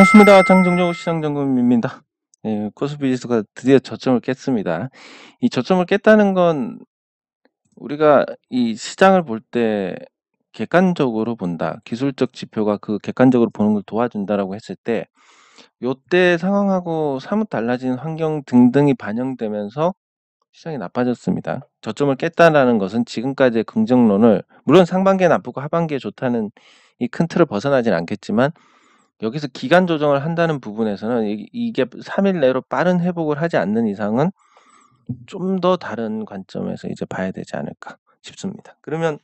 반갑습니다. 장정조 시장점검입니다. 예, 코스피지수가 드디어 저점을 깼습니다. 이 저점을 깼다는 건 우리가 이 시장을 볼 때 객관적으로 본다. 기술적 지표가 그 객관적으로 보는 걸 도와준다라고 했을 때 요때 상황하고 사뭇 달라진 환경 등등이 반영되면서 시장이 나빠졌습니다. 저점을 깼다라는 것은 지금까지의 긍정론을 물론 상반기에 나쁘고 하반기에 좋다는 이 큰 틀을 벗어나진 않겠지만 여기서 기간 조정을 한다는 부분에서는 이게 3일 내로 빠른 회복을 하지 않는 이상은 좀 더 다른 관점에서 이제 봐야 되지 않을까 싶습니다. 그러면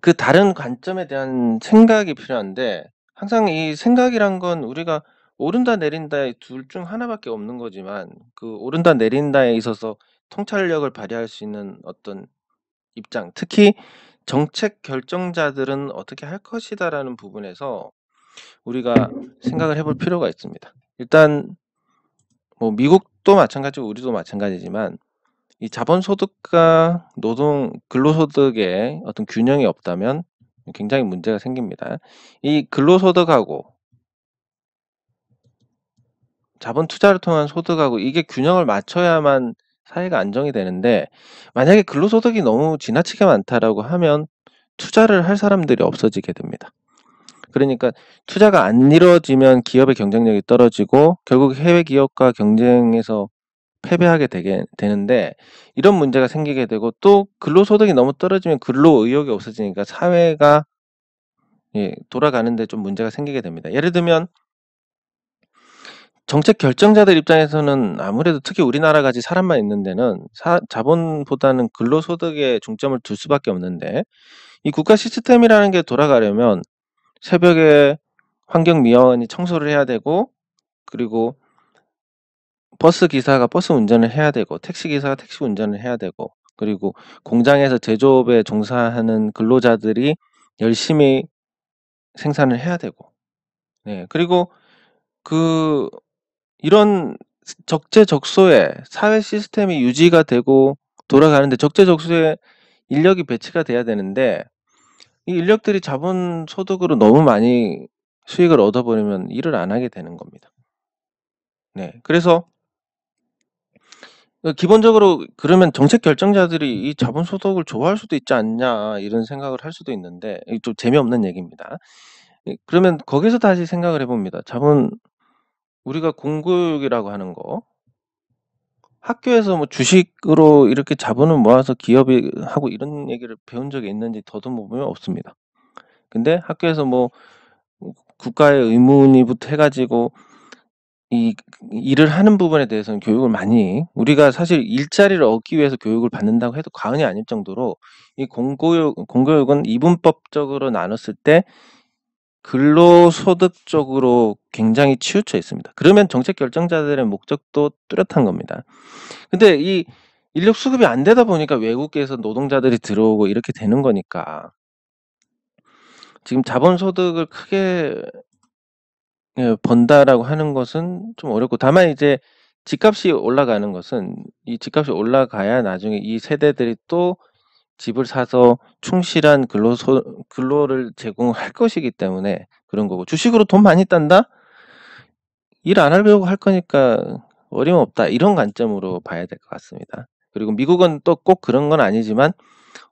그 다른 관점에 대한 생각이 필요한데 항상 이 생각이란 건 우리가 오른다 내린다의 둘 중 하나밖에 없는 거지만 그 오른다 내린다에 있어서 통찰력을 발휘할 수 있는 어떤 입장, 특히 정책 결정자들은 어떻게 할 것이다라는 부분에서 우리가 생각을 해볼 필요가 있습니다. 일단 뭐 미국도 마찬가지고 우리도 마찬가지지만 이 자본소득과 노동 근로소득의 어떤 균형이 없다면 굉장히 문제가 생깁니다. 이 근로소득하고 자본 투자를 통한 소득하고 이게 균형을 맞춰야만 사회가 안정이 되는데 만약에 근로소득이 너무 지나치게 많다라고 하면 투자를 할 사람들이 없어지게 됩니다. 그러니까 투자가 안 이루어지면 기업의 경쟁력이 떨어지고 결국 해외 기업과 경쟁에서 패배하게 되는데 이런 문제가 생기게 되고 또 근로소득이 너무 떨어지면 근로의욕이 없어지니까 사회가 돌아가는데 좀 문제가 생기게 됩니다. 예를 들면 정책 결정자들 입장에서는 아무래도 특히 우리나라 같이 사람만 있는 데는 자본보다는 근로소득에 중점을 둘 수밖에 없는데 이 국가 시스템이라는 게 돌아가려면 새벽에 환경미화원이 청소를 해야 되고 그리고 버스 기사가 버스 운전을 해야 되고 택시 기사가 택시 운전을 해야 되고 그리고 공장에서 제조업에 종사하는 근로자들이 열심히 생산을 해야 되고 그리고 이런 적재적소에 사회 시스템이 유지가 되고 돌아가는데 적재적소에 인력이 배치가 돼야 되는데 이 인력들이 자본 소득으로 너무 많이 수익을 얻어버리면 일을 안 하게 되는 겁니다. 그래서 기본적으로 그러면 정책 결정자들이 이 자본소득을 좋아할 수도 있지 않냐 이런 생각을 할 수도 있는데 좀 재미없는 얘기입니다. 그러면 거기서 다시 생각을 해봅니다. 우리가 공교육이라고 하는 거 학교에서 뭐 주식으로 이렇게 자본을 모아서 기업이 하고 이런 얘기를 배운 적이 있는지 더듬어 보면 없습니다. 근데 학교에서 뭐 국가의 의무니부터 해가지고 이 일을 하는 부분에 대해서는 교육을 많이 우리가 사실 일자리를 얻기 위해서 교육을 받는다고 해도 과언이 아닐 정도로 이 공교육은 이분법적으로 나눴을 때 근로소득적으로 굉장히 치우쳐 있습니다. 그러면 정책 결정자들의 목적도 뚜렷한 겁니다. 근데 이 인력 수급이 안 되다 보니까 외국에서 노동자들이 들어오고 이렇게 되는 거니까 지금 자본소득을 크게 번다라고 하는 것은 좀 어렵고 다만 이제 집값이 올라가는 것은 이 집값이 올라가야 나중에 이 세대들이 또 집을 사서 충실한 근로를 제공할 것이기 때문에 그런 거고 주식으로 돈 많이 딴다? 일 안 하려고 할 거니까 어림없다 이런 관점으로 봐야 될 것 같습니다. 그리고 미국은 또 꼭 그런 건 아니지만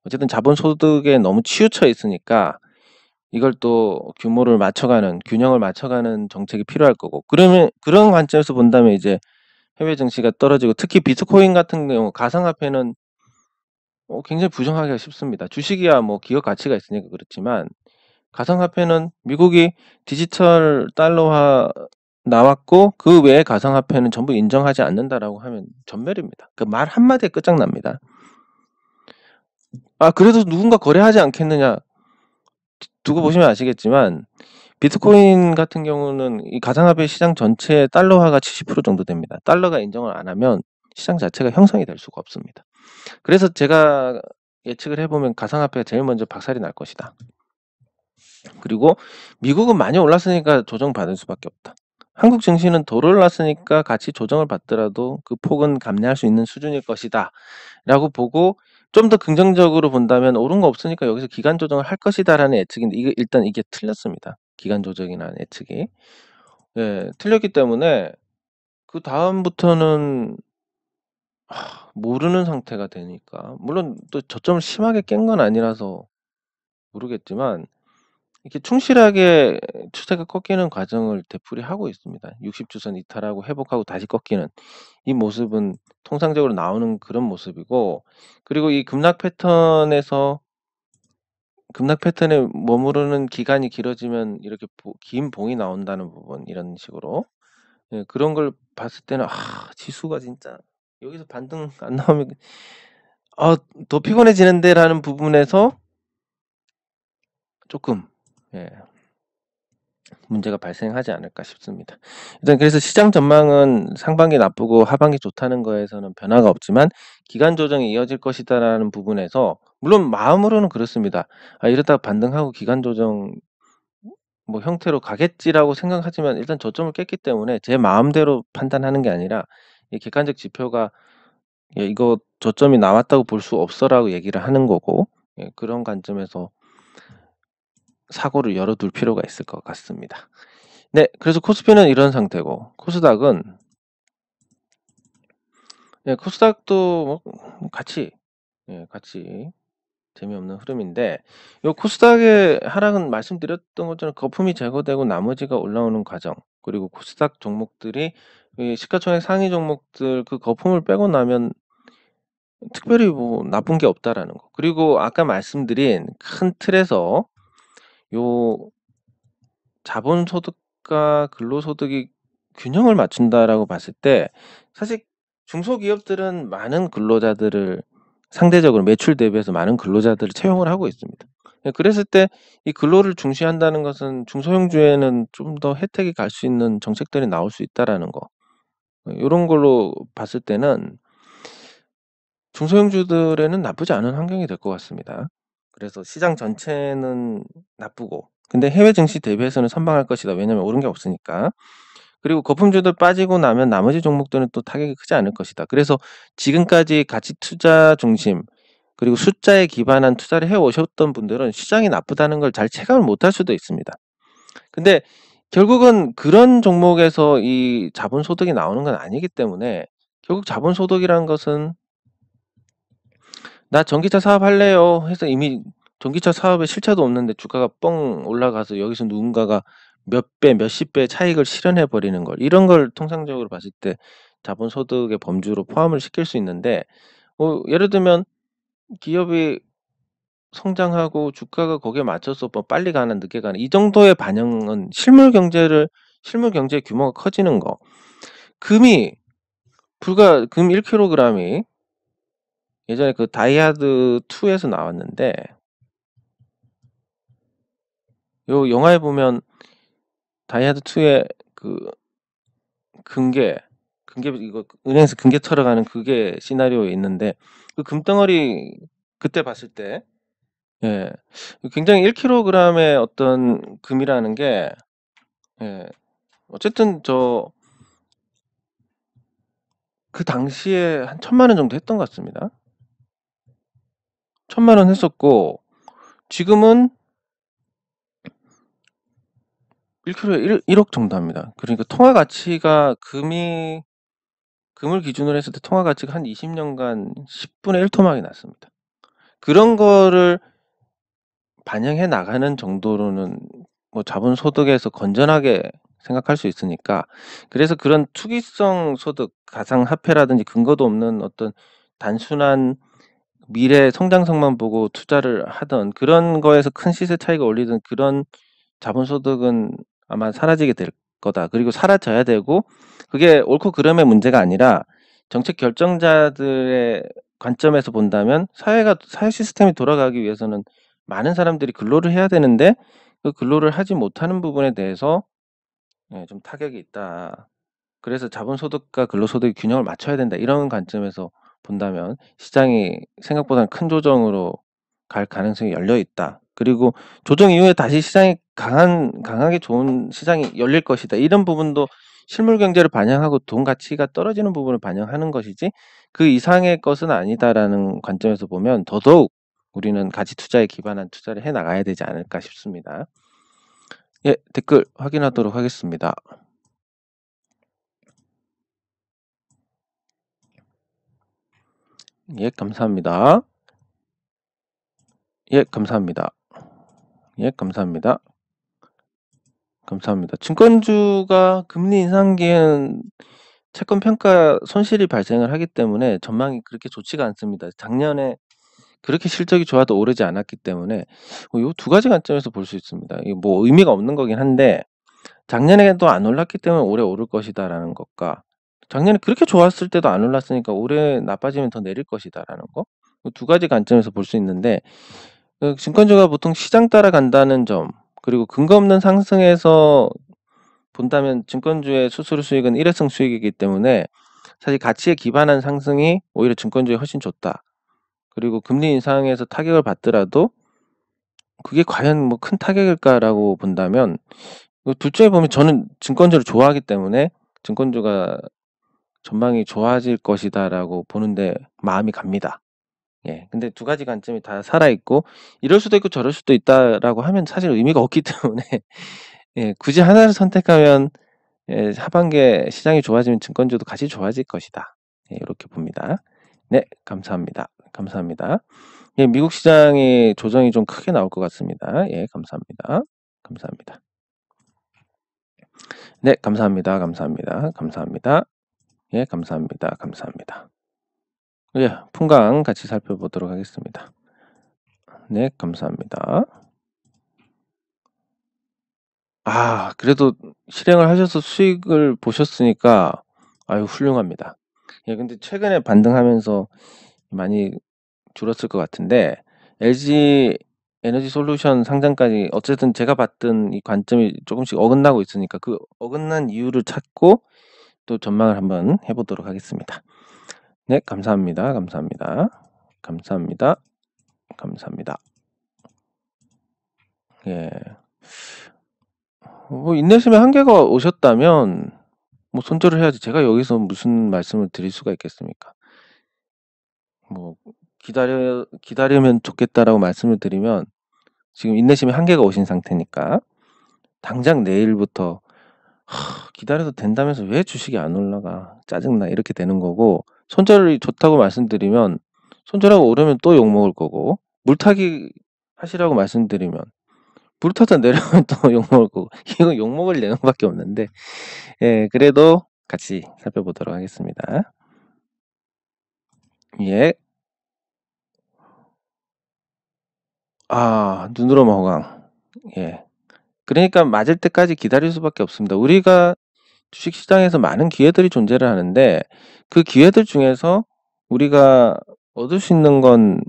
어쨌든 자본소득에 너무 치우쳐 있으니까 이걸 또 규모를 맞춰가는 균형을 맞춰가는 정책이 필요할 거고 그러면 그런 관점에서 본다면 이제 해외 증시가 떨어지고 특히 비트코인 같은 경우 가상화폐는 굉장히 부정하기가 쉽습니다. 주식이야 뭐 기업 가치가 있으니까 그렇지만 가상화폐는 미국이 디지털 달러화 나왔고 그 외에 가상화폐는 전부 인정하지 않는다라고 하면 전멸입니다. 그 말 한마디에 끝장납니다. 그래도 누군가 거래하지 않겠느냐 두고 보시면 아시겠지만 비트코인 같은 경우는 이 가상화폐 시장 전체의 달러화가 70% 정도 됩니다. 달러가 인정을 안 하면 시장 자체가 형성이 될 수가 없습니다. 그래서 제가 예측을 해보면 가상화폐가 제일 먼저 박살이 날 것이다. 그리고 미국은 많이 올랐으니까 조정받을 수밖에 없다. 한국 증시는 덜 올랐으니까 같이 조정을 받더라도 그 폭은 감내할 수 있는 수준일 것이다 라고 보고 좀 더 긍정적으로 본다면 오른 거 없으니까 여기서 기간 조정을 할 것이다 라는 예측인데 일단 이게 틀렸습니다. 기간 조정이라는 예측이. 예, 틀렸기 때문에 그다음부터는 모르는 상태가 되니까 물론 또 저점을 심하게 깬 건 아니라서 모르겠지만 이렇게 충실하게 추세가 꺾이는 과정을 되풀이하고 있습니다. 60주선 이탈하고 회복하고 다시 꺾이는 이 모습은 통상적으로 나오는 그런 모습이고, 그리고 이 급락 패턴에 머무르는 기간이 길어지면 이렇게 긴 봉이 나온다는 부분, 이런 식으로. 예, 그런 걸 봤을 때는 지수가 진짜 여기서 반등 안 나오면 더 피곤해지는데라는 부분에서 조금 예, 문제가 발생하지 않을까 싶습니다. 일단 그래서 시장 전망은 상반기 나쁘고 하반기 좋다는 거에서는 변화가 없지만 기간 조정이 이어질 것이다라는 부분에서 물론 마음으로는 그렇습니다. 이러다가 반등하고 기간 조정 뭐 형태로 가겠지라고 생각하지만 일단 저점을 깼기 때문에 제 마음대로 판단하는 게 아니라 이 객관적 지표가 이거 저점이 나왔다고 볼 수 없어라고 얘기를 하는 거고, 그런 관점에서 사고를 열어둘 필요가 있을 것 같습니다. 네, 그래서 코스피는 이런 상태고 코스닥은 코스닥도 같이 재미없는 흐름인데, 요 코스닥의 하락은 말씀드렸던 것처럼 거품이 제거되고 나머지가 올라오는 과정, 그리고 코스닥 종목들이 시가총액 상위 종목들 그 거품을 빼고 나면 특별히 뭐 나쁜 게 없다라는 거. 그리고 아까 말씀드린 큰 틀에서 요 자본소득과 근로소득이 균형을 맞춘다라고 봤을 때 사실 중소기업들은 많은 근로자들을 상대적으로 매출 대비해서 많은 근로자들을 채용을 하고 있습니다. 그랬을 때 이 근로를 중시한다는 것은 중소형주에는 좀 더 혜택이 갈 수 있는 정책들이 나올 수 있다라는 거. 요런 걸로 봤을 때는 중소형주들에는 나쁘지 않은 환경이 될 것 같습니다. 그래서 시장 전체는 나쁘고 근데 해외 증시 대비해서는 선방할 것이다. 왜냐면 오른 게 없으니까. 그리고 거품주들 빠지고 나면 나머지 종목들은 또 타격이 크지 않을 것이다. 그래서 지금까지 가치 투자 중심 그리고 숫자에 기반한 투자를 해 오셨던 분들은 시장이 나쁘다는 걸 잘 체감을 못할 수도 있습니다. 근데 결국은 그런 종목에서 이 자본소득이 나오는 건 아니기 때문에 결국 자본소득이라는 것은 나 전기차 사업할래요 해서 이미 전기차 사업에 실체도 없는데 주가가 뻥 올라가서 여기서 누군가가 몇 배, 몇십 배 차익을 실현해 버리는 걸, 이런 걸 통상적으로 봤을 때 자본소득의 범주로 포함을 시킬 수 있는데, 예를 들면 기업이 성장하고 주가가 거기에 맞춰서 뭐 빨리 가는 늦게 가는 이 정도의 반영은 실물 경제의 규모가 커지는 거. 금 1kg이 예전에 그 다이하드 2에서 나왔는데, 요 영화에 보면 다이하드 2의 그 금괴 이거 은행에서 금괴 털어 가는 그게 시나리오에 있는데, 그 금덩어리 그때 봤을 때 굉장히 1kg의 어떤 금이라는 게 어쨌든 그 당시에 한 1,000만 원 정도 했던 것 같습니다. 1,000만 원 했었고 지금은 1kg에 1억 정도 합니다. 그러니까 통화 가치가 금을 기준으로 했을 때 통화 가치가 한 20년간 10분의 1 토막이 났습니다. 그런 거를 반영해 나가는 정도로는 뭐 자본소득에서 건전하게 생각할 수 있으니까, 그래서 그런 투기성 소득, 가상화폐라든지 근거도 없는 어떤 단순한 미래 성장성만 보고 투자를 하던 그런 거에서 큰 시세 차익을 올리던 그런 자본소득은 아마 사라지게 될 거다. 그리고 사라져야 되고, 그게 옳고 그름의 문제가 아니라 정책 결정자들의 관점에서 본다면 사회 시스템이 돌아가기 위해서는 많은 사람들이 근로를 해야 되는데 그 근로를 하지 못하는 부분에 대해서 좀 타격이 있다. 그래서 자본소득과 근로소득의 균형을 맞춰야 된다. 이런 관점에서 본다면 시장이 생각보다는 큰 조정으로 갈 가능성이 열려 있다. 그리고 조정 이후에 다시 시장이 강하게 좋은 시장이 열릴 것이다. 이런 부분도 실물 경제를 반영하고 돈 가치가 떨어지는 부분을 반영하는 것이지 그 이상의 것은 아니다라는 관점에서 보면 더더욱 우리는 가치 투자에 기반한 투자를 해 나가야 되지 않을까 싶습니다. 예, 댓글 확인하도록 하겠습니다. 예, 감사합니다. 예, 감사합니다. 예, 감사합니다. 감사합니다. 증권주가 금리 인상기에는 채권 평가 손실이 발생을 하기 때문에 전망이 그렇게 좋지가 않습니다. 작년에 그렇게 실적이 좋아도 오르지 않았기 때문에 요 두 가지 관점에서 볼 수 있습니다. 이게 뭐 의미가 없는 거긴 한데 작년에도 안 올랐기 때문에 올해 오를 것이다라는 것과 작년에 그렇게 좋았을 때도 안 올랐으니까 올해 나빠지면 더 내릴 것이다라는 거. 두 가지 관점에서 볼 수 있는데 증권주가 보통 시장 따라간다는 점, 그리고 근거 없는 상승에서 본다면 증권주의 수수료 수익은 일회성 수익이기 때문에 사실 가치에 기반한 상승이 오히려 증권주에 훨씬 좋다. 그리고 금리 인상에서 타격을 받더라도 그게 과연 뭐 큰 타격일까라고 본다면 둘 중에 보면 저는 증권주를 좋아하기 때문에 증권주가 전망이 좋아질 것이다라고 보는데 마음이 갑니다. 예. 근데 두 가지 관점이 다 살아있고 이럴 수도 있고 저럴 수도 있다라고 하면 사실 의미가 없기 때문에 예, 굳이 하나를 선택하면 예, 하반기에 시장이 좋아지면 증권주도 같이 좋아질 것이다. 예, 이렇게 봅니다. 네, 감사합니다. 감사합니다. 예, 미국 시장의 조정이 좀 크게 나올 것 같습니다. 예, 감사합니다. 감사합니다. 네, 감사합니다. 감사합니다. 감사합니다. 예, 감사합니다. 감사합니다. 예, 풍강 같이 살펴보도록 하겠습니다. 네, 감사합니다. 아, 그래도 실행을 하셔서 수익을 보셨으니까 아유, 훌륭합니다. 예, 근데 최근에 반등하면서 많이 줄었을 것 같은데 LG 에너지 솔루션 상장까지 어쨌든 제가 봤던 이 관점이 조금씩 어긋나고 있으니까 그 어긋난 이유를 찾고 또 전망을 한번 해보도록 하겠습니다. 네, 감사합니다. 감사합니다. 감사합니다. 감사합니다. 예. 뭐 인내심의 한계가 오셨다면 뭐 손절을 해야지 제가 여기서 무슨 말씀을 드릴 수가 있겠습니까? 뭐 기다리면 좋겠다라고 말씀을 드리면 지금 인내심의 한계가 오신 상태니까 당장 내일부터 기다려도 된다면서 왜 주식이 안 올라가 짜증나 이렇게 되는 거고 손절이 좋다고 말씀드리면 손절하고 오르면 또 욕먹을 거고 물타기 하시라고 말씀드리면 물타다 내려면 또 욕먹을 거고 이거 욕먹을 내용밖에 없는데 예, 그래도 같이 살펴보도록 하겠습니다. 예. 아, 눈으로만 호강. 예. 그러니까 맞을 때까지 기다릴 수밖에 없습니다. 우리가 주식시장에서 많은 기회들이 존재를 하는데 그 기회들 중에서 우리가 얻을 수 있는 건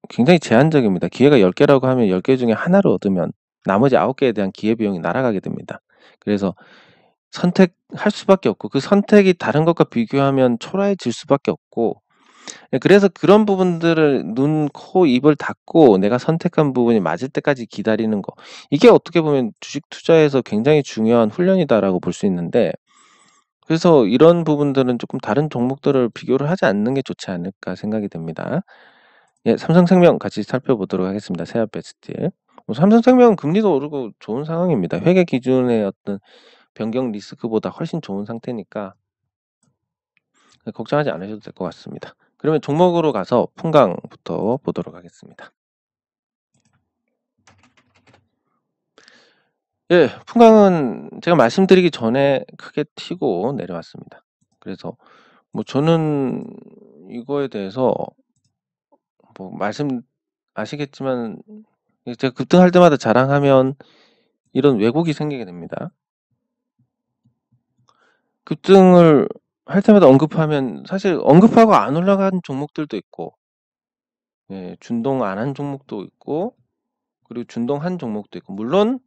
굉장히 제한적입니다. 기회가 10개라고 하면 10개 중에 하나를 얻으면 나머지 9개에 대한 기회비용이 날아가게 됩니다. 그래서 선택할 수밖에 없고 그 선택이 다른 것과 비교하면 초라해질 수밖에 없고 그래서 그런 부분들을 눈, 코, 입을 닫고 내가 선택한 부분이 맞을 때까지 기다리는 거 이게 어떻게 보면 주식 투자에서 굉장히 중요한 훈련이다라고 볼 수 있는데 그래서 이런 부분들은 조금 다른 종목들을 비교를 하지 않는 게 좋지 않을까 생각이 됩니다. 예, 삼성생명 같이 살펴보도록 하겠습니다. 세아베스트. 삼성생명은 금리도 오르고 좋은 상황입니다. 회계 기준의 어떤 변경 리스크보다 훨씬 좋은 상태니까 걱정하지 않으셔도 될 것 같습니다. 그러면 종목으로 가서 풍강부터 보도록 하겠습니다. 예, 풍강은 제가 말씀드리기 전에 크게 튀고 내려왔습니다. 그래서 뭐 저는 이거에 대해서 뭐 말씀 아시겠지만 제가 급등할 때마다 자랑하면 이런 왜곡이 생기게 됩니다. 급등을 할 때마다 언급하면 사실 언급하고 안 올라간 종목들도 있고 예, 준동 안 한 종목도 있고 그리고 준동한 종목도 있고 물론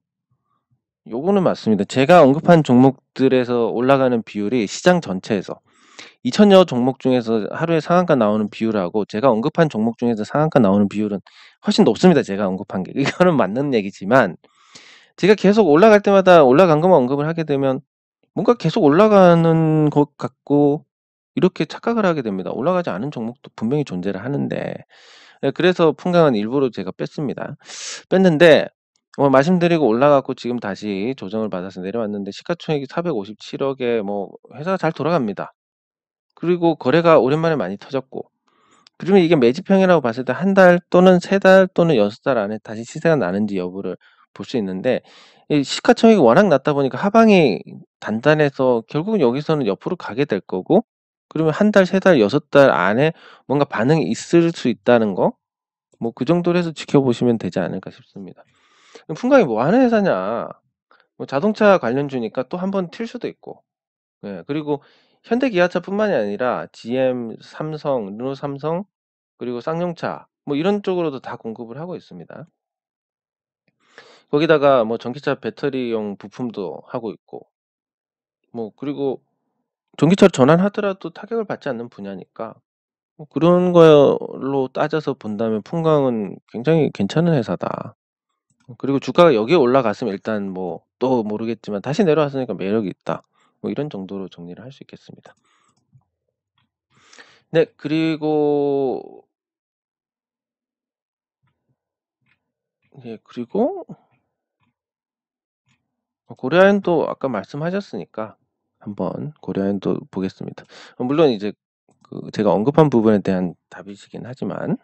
요거는 맞습니다. 제가 언급한 종목들에서 올라가는 비율이 시장 전체에서 2000여 종목 중에서 하루에 상한가 나오는 비율하고 제가 언급한 종목 중에서 상한가 나오는 비율은 훨씬 높습니다. 제가 언급한 게. 이거는 맞는 얘기지만 제가 계속 올라갈 때마다 올라간 것만 언급을 하게 되면 뭔가 계속 올라가는 것 같고 이렇게 착각을 하게 됩니다. 올라가지 않은 종목도 분명히 존재를 하는데 예, 그래서 풍강은 일부러 제가 뺐습니다. 뺐는데 말씀드리고 올라갔고 지금 다시 조정을 받아서 내려왔는데 시가총액이 457억에 뭐 회사가 잘 돌아갑니다. 그리고 거래가 오랜만에 많이 터졌고, 그러면 이게 매집형이라고 봤을 때 한 달 또는 3달 또는 6달 안에 다시 시세가 나는지 여부를 볼 수 있는데, 이 시가총액이 워낙 낮다 보니까 하방이 단단해서 결국은 여기서는 옆으로 가게 될 거고, 그러면 한 달, 3달, 6달 안에 뭔가 반응이 있을 수 있다는 거, 뭐 그 정도로 해서 지켜보시면 되지 않을까 싶습니다. 그럼 풍광이 뭐 하는 회사냐? 뭐 자동차 관련주니까 또 한 번 튈 수도 있고, 예, 그리고 현대기아차뿐만이 아니라 GM, 삼성, 르노삼성, 그리고 쌍용차 뭐 이런 쪽으로도 다 공급을 하고 있습니다. 거기다가 뭐 전기차 배터리용 부품도 하고 있고, 뭐 그리고 전기차를 전환하더라도 타격을 받지 않는 분야니까 뭐 그런 걸로 따져서 본다면 풍광은 굉장히 괜찮은 회사다. 그리고 주가가 여기에 올라갔으면 일단 뭐 또 모르겠지만 다시 내려왔으니까 매력이 있다. 뭐 이런 정도로 정리를 할 수 있겠습니다. 네, 그리고 예, 그리고 고려아연도 아까 말씀하셨으니까 한번 고려아연도 보겠습니다. 물론 이제 그 제가 언급한 부분에 대한 답이시긴 하지만,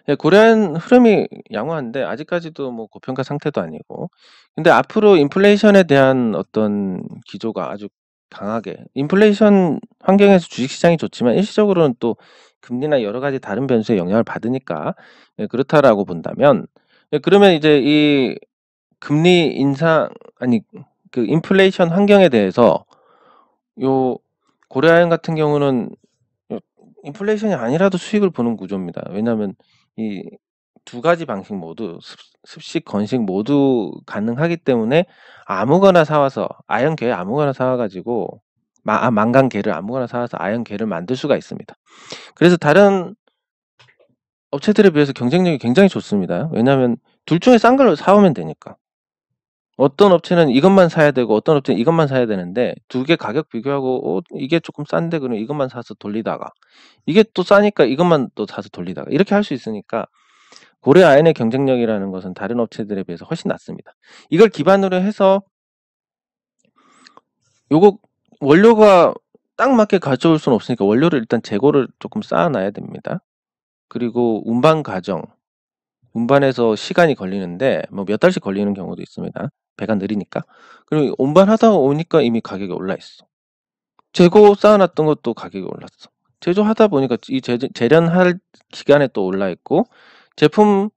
예, 고려아연 흐름이 양호한데 아직까지도 뭐 고평가 상태도 아니고, 근데 앞으로 인플레이션에 대한 어떤 기조가 아주 강하게, 인플레이션 환경에서 주식시장이 좋지만 일시적으로는 또 금리나 여러 가지 다른 변수에 영향을 받으니까, 예, 그렇다라고 본다면, 예, 그러면 이제 이 금리 인상, 아니 그 인플레이션 환경에 대해서 요 고려아연 같은 경우는 요 인플레이션이 아니라도 수익을 보는 구조입니다. 왜냐하면 이 두 가지 방식 모두 습식, 건식 모두 가능하기 때문에 아무거나 사와서 아연계 아무거나 사와 가지고 만간계를 아무거나 사와서 아연계를 만들 수가 있습니다. 그래서 다른 업체들에 비해서 경쟁력이 굉장히 좋습니다. 왜냐하면 둘 중에 싼 걸 사오면 되니까. 어떤 업체는 이것만 사야 되고 어떤 업체는 이것만 사야 되는데 두 개 가격 비교하고 이게 조금 싼데 그러면 이것만 사서 돌리다가 이게 또 싸니까 이것만 또 사서 돌리다가 이렇게 할 수 있으니까 고려아연의 경쟁력이라는 것은 다른 업체들에 비해서 훨씬 낮습니다. 이걸 기반으로 해서 요거 원료가 딱 맞게 가져올 수는 없으니까 원료를 일단 재고를 조금 쌓아놔야 됩니다. 그리고 운반 과정, 운반해서 시간이 걸리는데 뭐 몇 달씩 걸리는 경우도 있습니다. 배가 느리니까. 그리고 운반하다 오니까 이미 가격이 올라 있어. 재고 쌓아놨던 것도 가격이 올랐어. 제조하다 보니까 이 재련할 기간에 또 올라 있고, 제품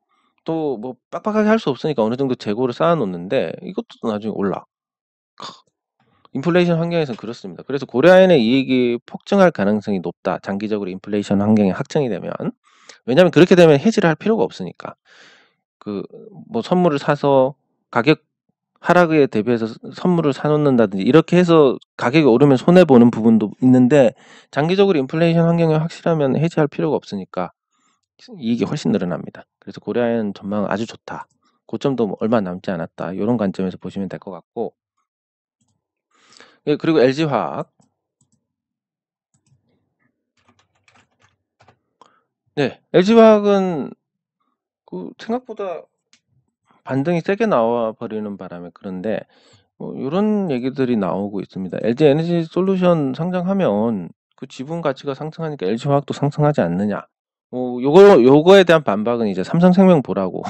또 뭐 빡빡하게 할 수 없으니까 어느 정도 재고를 쌓아놓는데 이것도 나중에 올라. 인플레이션 환경에서는 그렇습니다. 그래서 고려아연의 이익이 폭증할 가능성이 높다. 장기적으로 인플레이션 환경이 확정이 되면. 왜냐하면 그렇게 되면 해지를 할 필요가 없으니까. 그 뭐 선물을 사서 가격 하락에 대비해서 선물을 사놓는다든지 이렇게 해서 가격이 오르면 손해 보는 부분도 있는데, 장기적으로 인플레이션 환경이 확실하면 해지할 필요가 없으니까 이익이 훨씬 늘어납니다. 그래서 고려아연 전망은 아주 좋다. 고점도 얼마 남지 않았다. 이런 관점에서 보시면 될 것 같고, 예, 그리고 LG화학. 네, LG화학은 그 생각보다 반등이 세게 나와 버리는 바람에 그런데 요런 얘기들이 나오고 있습니다. LG 에너지 솔루션 상장하면 그 지분 가치가 상승하니까 LG화학도 상승하지 않느냐. 요거에 대한 반박은 이제 삼성생명 보라고.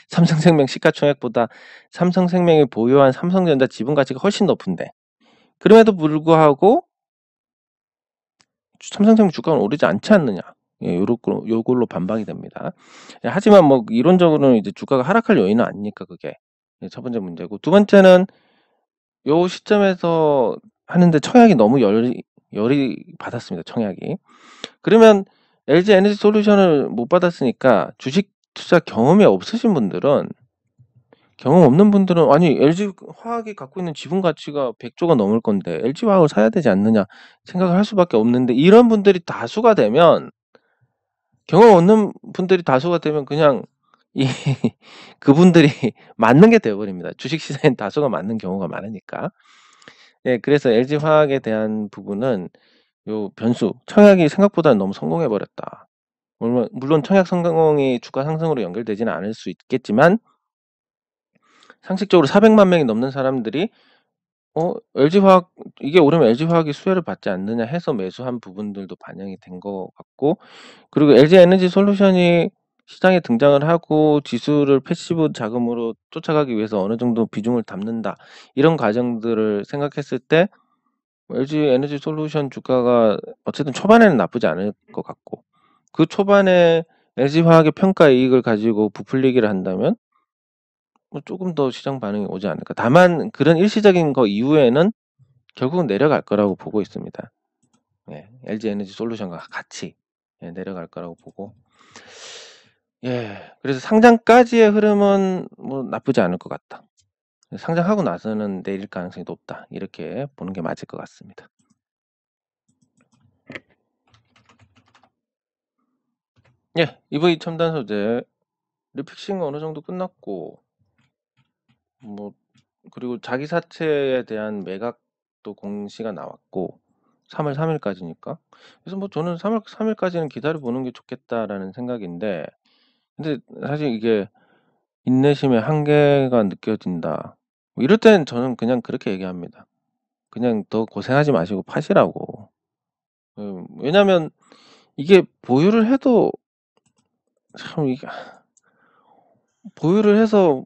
삼성생명 시가총액보다 삼성생명이 보유한 삼성전자 지분 가치가 훨씬 높은데, 그럼에도 불구하고 삼성생명 주가는 오르지 않지 않느냐. 예, 요걸로 반박이 됩니다. 예, 하지만 뭐 이론적으로는 이제 주가가 하락할 요인은 아니니까 그게 첫 번째 문제고, 두 번째는 요 시점에서 하는데 청약이 너무 열이 받았습니다. 청약이. 그러면 LG 에너지 솔루션을 못 받았으니까 주식 투자 경험이 없으신 분들은, 경험 없는 분들은 아니 LG 화학이 갖고 있는 지분 가치가 100조가 넘을 건데 LG 화학을 사야 되지 않느냐 생각을 할 수밖에 없는데, 이런 분들이 다수가 되면, 경험 없는 분들이 다수가 되면 그냥 이 그분들이 맞는 게 되어 버립니다. 주식 시장엔 다수가 맞는 경우가 많으니까. 예, 그래서 LG 화학에 대한 부분은 요 변수, 청약이 생각보다는 너무 성공해 버렸다. 물론 청약 성공이 주가 상승으로 연결되지는 않을 수 있겠지만 상식적으로 400만 명이 넘는 사람들이 LG화학 이게 오르면 LG화학이 수혜를 받지 않느냐 해서 매수한 부분들도 반영이 된 것 같고, 그리고 LG에너지솔루션이 시장에 등장을 하고 지수를 패시브 자금으로 쫓아가기 위해서 어느 정도 비중을 담는다, 이런 과정들을 생각했을 때 LG에너지솔루션 주가가 어쨌든 초반에는 나쁘지 않을 것 같고, 그 초반에 LG화학의 평가 이익을 가지고 부풀리기를 한다면 조금 더 시장 반응이 오지 않을까. 다만 그런 일시적인 거 이후에는 결국은 내려갈 거라고 보고 있습니다. LG에너지솔루션과 같이 내려갈 거라고 보고, 그래서 상장까지의 흐름은 뭐 나쁘지 않을 것 같다. 상장하고 나서는 내릴 가능성이 높다, 이렇게 보는 게 맞을 것 같습니다. EV 첨단 소재 리픽싱 어느 정도 끝났고, 뭐 그리고 자기 사채에 대한 매각도 공시가 나왔고 3월 3일까지니까. 그래서 뭐 저는 3월 3일까지는 기다려 보는 게 좋겠다라는 생각인데, 근데 사실 이게 인내심의 한계가 느껴진다, 뭐 이럴 땐 저는 그냥 그렇게 얘기합니다. 그냥 더 고생하지 마시고 파시라고. 왜냐면 이게 보유를 해도 참, 이게 보유를 해서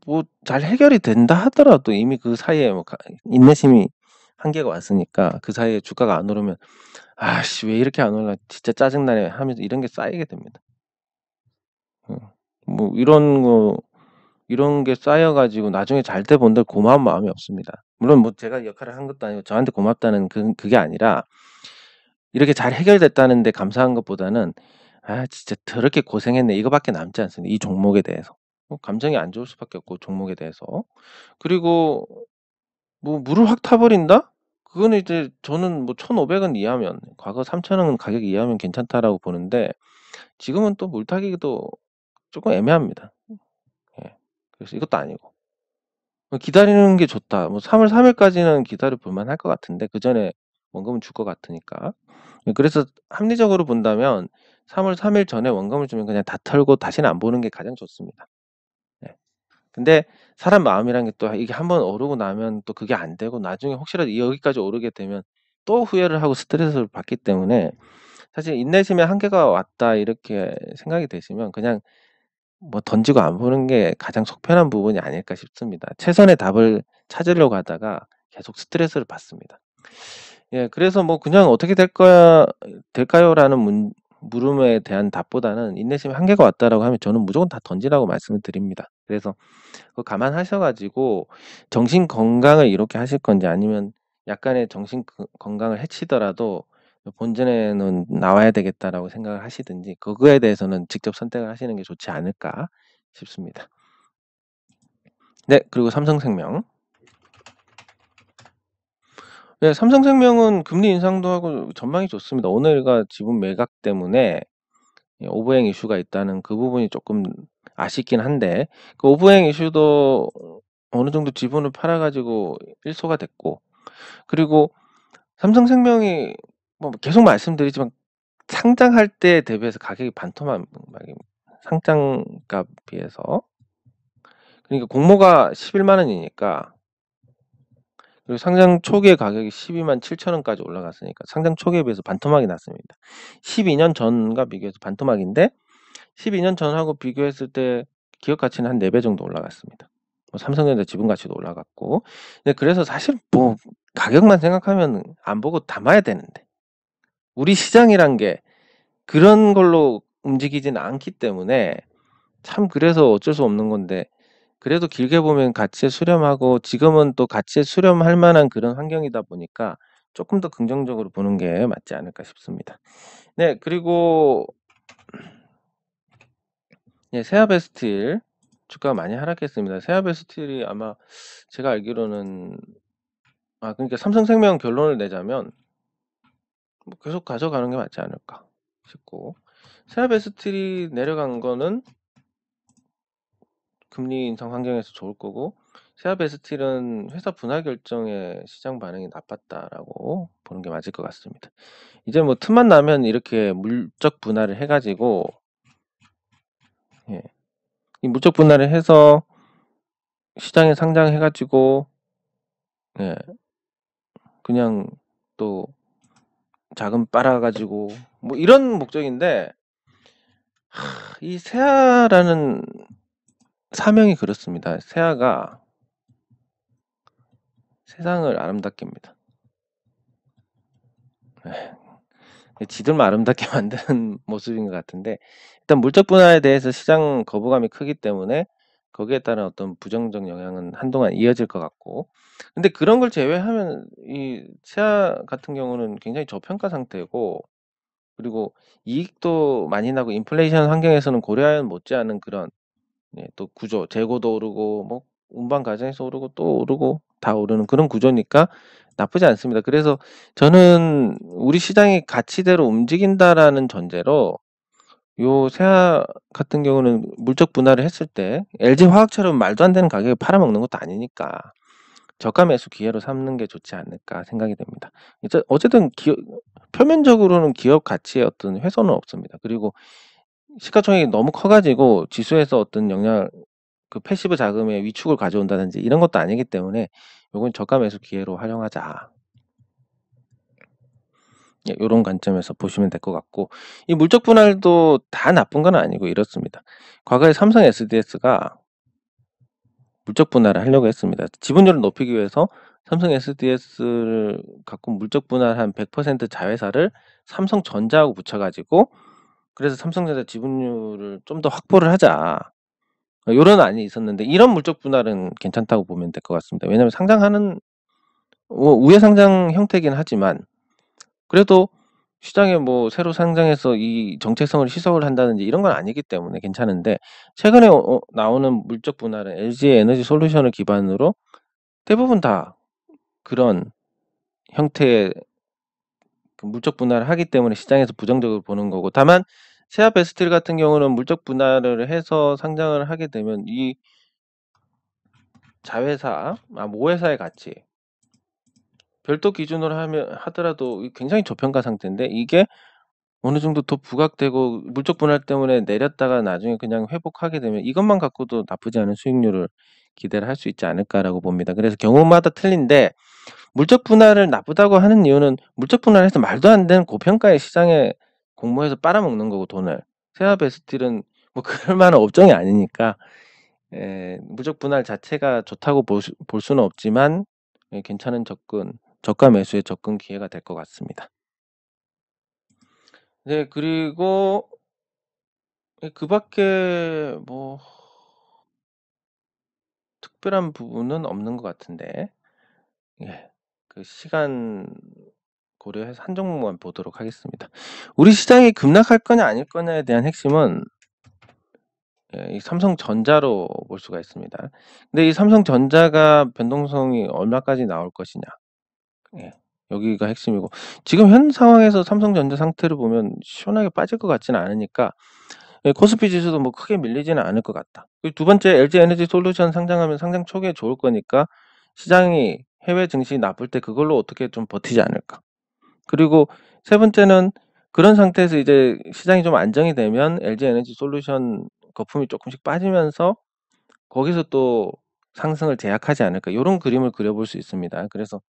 뭐 잘 해결이 된다 하더라도 이미 그 사이에 뭐 인내심이 한계가 왔으니까 그 사이에 주가가 안 오르면 아씨 왜 이렇게 안 올라 진짜 짜증나네 하면서 이런 게 쌓이게 됩니다. 뭐 이런 게 쌓여가지고 나중에 잘 때 본들 고마운 마음이 없습니다. 물론 뭐 제가 역할을 한 것도 아니고 저한테 고맙다는 그게 아니라, 이렇게 잘 해결됐다는데 감사한 것보다는 진짜 더럽게 고생했네 이거밖에 남지 않습니다. 이 종목에 대해서 감정이 안 좋을 수밖에 없고, 종목에 대해서. 그리고 뭐 물을 확 타버린다? 그거는 이제 저는 뭐 1,500원 이하면, 과거 3,000원 가격 이하면 괜찮다라고 보는데, 지금은 또 물 타기도 조금 애매합니다. 그래서 이것도 아니고 기다리는 게 좋다. 뭐 3월 3일까지는 기다려 볼 만할 것 같은데 그 전에 원금을 줄 것 같으니까. 그래서 합리적으로 본다면 3월 3일 전에 원금을 주면 그냥 다 털고 다시는 안 보는 게 가장 좋습니다. 근데 사람 마음이란 게 또 이게 한번 오르고 나면 또 그게 안 되고 나중에 혹시라도 여기까지 오르게 되면 또 후회를 하고 스트레스를 받기 때문에, 사실 인내심의 한계가 왔다 이렇게 생각이 되시면 그냥 뭐 던지고 안 보는 게 가장 속편한 부분이 아닐까 싶습니다. 최선의 답을 찾으려고 하다가 계속 스트레스를 받습니다. 그래서 뭐 그냥 어떻게 될까요라는 물음에 대한 답보다는 인내심의 한계가 왔다라고 하면 저는 무조건 다 던지라고 말씀을 드립니다. 그래서 그거 감안하셔가지고 정신 건강을 이렇게 하실 건지, 아니면 약간의 정신 건강을 해치더라도 본전에는 나와야 되겠다라고 생각을 하시든지, 그거에 대해서는 직접 선택을 하시는 게 좋지 않을까 싶습니다. 그리고 삼성생명. 삼성생명은 금리 인상도 하고 전망이 좋습니다. 오늘가 지분 매각 때문에 오버행 이슈가 있다는 그 부분이 조금 아쉽긴 한데, 그 오버행 이슈도 어느 정도 지분을 팔아가지고 일소가 됐고, 그리고 삼성생명이 뭐 계속 말씀드리지만 상장할 때 대비해서 가격이 반토막, 상장가 비해서. 그러니까 공모가 11만 원이니까, 그리고 상장 초기의 가격이 12만 7천 원까지 올라갔으니까 상장 초기에 비해서 반토막이 났습니다. 12년 전과 비교해서 반토막인데, 12년 전하고 비교했을 때 기업 가치는 한 4배 정도 올라갔습니다. 삼성전자 지분 가치도 올라갔고. 그래서 사실 뭐 가격만 생각하면 안 보고 담아야 되는데, 우리 시장이란 게 그런 걸로 움직이지는 않기 때문에 참 그래서 어쩔 수 없는 건데, 그래도 길게 보면 가치에 수렴하고, 지금은 또 가치에 수렴할 만한 그런 환경이다 보니까 조금 더 긍정적으로 보는 게 맞지 않을까 싶습니다. 그리고 세아베스틸 주가가 많이 하락했습니다. 세아베스틸이 아마 제가 알기로는 그러니까 삼성생명 결론을 내자면 뭐 계속 가져가는 게 맞지 않을까 싶고, 세아베스틸이 내려간 거는 금리 인상 환경에서 좋을 거고, 세아베스틸은 회사 분할 결정에 시장 반응이 나빴다라고 보는 게 맞을 것 같습니다. 이제 뭐 틈만 나면 이렇게 물적 분할을 해가지고 예, 이 물적 분할을 해서 시장에 상장해가지고 예, 그냥 또 자금 빨아가지고 뭐 이런 목적인데 이 세아라는 사명이 그렇습니다. 세아가 세상을 아름답게 합니다. 지들만 아름답게 만드는 모습인 것 같은데 일단 물적 분할에 대해서 시장 거부감이 크기 때문에 거기에 따른 어떤 부정적 영향은 한동안 이어질 것 같고 근데 그런 걸 제외하면 이 세아 같은 경우는 굉장히 저평가 상태고 그리고 이익도 많이 나고 인플레이션 환경에서는 고려하지 못지않은 그런 또 구조 재고도 오르고 뭐 운반 과정에서 오르고 또 오르고 다 오르는 그런 구조니까 나쁘지 않습니다. 그래서 저는 우리 시장이 가치대로 움직인다라는 전제로 요 세아 같은 경우는 물적 분할을 했을 때 LG화학처럼 말도 안 되는 가격에 팔아먹는 것도 아니니까 저가 매수 기회로 삼는 게 좋지 않을까 생각이 됩니다. 어쨌든 표면적으로는 기업 가치에 어떤 훼손은 없습니다. 그리고 시가총액이 너무 커가지고 지수에서 어떤 영향 그 패시브 자금의 위축을 가져온다든지 이런 것도 아니기 때문에 요건 저가 매수 기회로 활용하자. 요런 관점에서 보시면 될 것 같고 이 물적 분할도 다 나쁜 건 아니고 이렇습니다. 과거에 삼성 SDS가 물적 분할을 하려고 했습니다. 지분율을 높이기 위해서 삼성 SDS를 갖고 물적 분할한 100% 자회사를 삼성전자하고 붙여가지고 그래서 삼성전자 지분율을 좀 더 확보를 하자. 요런 안이 있었는데 이런 물적 분할은 괜찮다고 보면 될 것 같습니다. 왜냐하면 상장하는 우회 상장 형태긴 하지만 그래도 시장에 뭐 새로 상장해서 이 정체성을 희석을 한다든지 이런 건 아니기 때문에 괜찮은데 최근에 나오는 물적 분할은 LG 에너지 솔루션을 기반으로 대부분 다 그런 형태의 그 물적 분할을 하기 때문에 시장에서 부정적으로 보는 거고 다만 세아베스틸 같은 경우는 물적 분할을 해서 상장을 하게 되면 이 자회사, 모회사의 가치 별도 기준으로 하더라도 굉장히 저평가 상태인데 이게 어느 정도 더 부각되고 물적 분할 때문에 내렸다가 나중에 그냥 회복하게 되면 이것만 갖고도 나쁘지 않은 수익률을 기대를 할 수 있지 않을까라고 봅니다. 그래서 경우마다 틀린데 물적 분할을 나쁘다고 하는 이유는 물적 분할해서 말도 안 되는 고평가의 시장에 공모해서 빨아먹는 거고 돈을 세아베스틸은 뭐 그럴 만한 업종이 아니니까 물적 분할 자체가 좋다고 볼 수는 없지만 괜찮은 저가 매수의 접근 기회가 될 것 같습니다. 네, 그리고 그 밖에 뭐 특별한 부분은 없는 것 같은데 예, 그 시간 고려해서 한 종목만 보도록 하겠습니다. 우리 시장이 급락할 거냐 아닐 거냐에 대한 핵심은 이 삼성전자로 볼 수가 있습니다. 근데 이 삼성전자가 변동성이 얼마까지 나올 것이냐 여기가 핵심이고 지금 현 상황에서 삼성전자 상태를 보면 시원하게 빠질 것 같지는 않으니까 코스피 지수도 뭐 크게 밀리지는 않을 것 같다. 두 번째 LG 에너지 솔루션 상장하면 상장 초기에 좋을 거니까 시장이 해외 증시 나쁠 때 그걸로 어떻게 좀 버티지 않을까. 그리고 세 번째는 그런 상태에서 이제 시장이 좀 안정이 되면 LG 에너지 솔루션 거품이 조금씩 빠지면서 거기서 또 상승을 제약하지 않을까. 이런 그림을 그려볼 수 있습니다. 그래서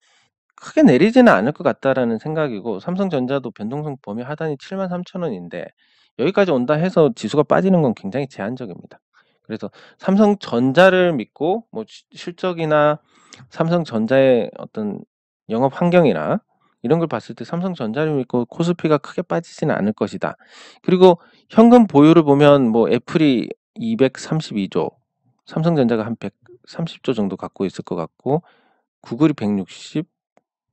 크게 내리지는 않을 것 같다라는 생각이고 삼성전자도 변동성 범위 하단이 73,000원인데 여기까지 온다 해서 지수가 빠지는 건 굉장히 제한적입니다. 그래서 삼성전자를 믿고 뭐 실적이나 삼성전자의 어떤 영업 환경이나 이런 걸 봤을 때 삼성전자를 믿고 코스피가 크게 빠지지는 않을 것이다. 그리고 현금 보유를 보면 뭐 애플이 232조, 삼성전자가 한 130조 정도 갖고 있을 것 같고 구글이 160,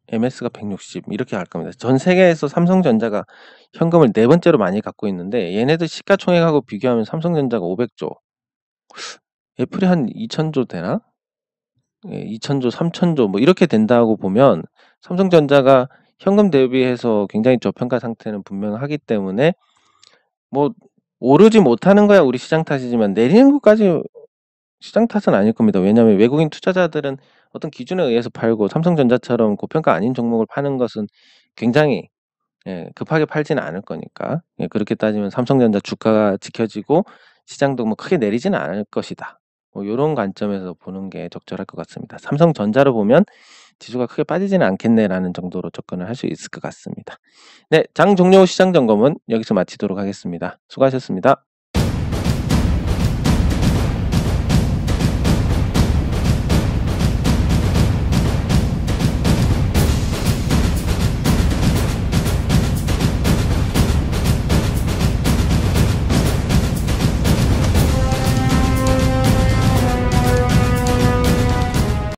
MS가 160 이렇게 갈 겁니다. 전 세계에서 삼성전자가 현금을 네 번째로 많이 갖고 있는데 얘네들 시가총액하고 비교하면 삼성전자가 500조, 애플이 한 2000조 되나? 2000조, 3000조 뭐 이렇게 된다고 보면 삼성전자가 현금 대비해서 굉장히 저평가 상태는 분명하기 때문에 뭐 오르지 못하는 거야 우리 시장 탓이지만 내리는 것까지 시장 탓은 아닐 겁니다. 왜냐하면 외국인 투자자들은 어떤 기준에 의해서 팔고 삼성전자처럼 고평가 아닌 종목을 파는 것은 굉장히 급하게 팔지는 않을 거니까. 그렇게 따지면 삼성전자 주가가 지켜지고 시장도 뭐 크게 내리지는 않을 것이다. 뭐 요런 관점에서 보는 게 적절할 것 같습니다. 삼성전자로 보면 '지수가 크게 빠지지는 않겠네.'라는 정도로 접근을 할 수 있을 것 같습니다. 네. 장 종료 후 시장 점검은 여기서 마치도록 하겠습니다. 수고하셨습니다.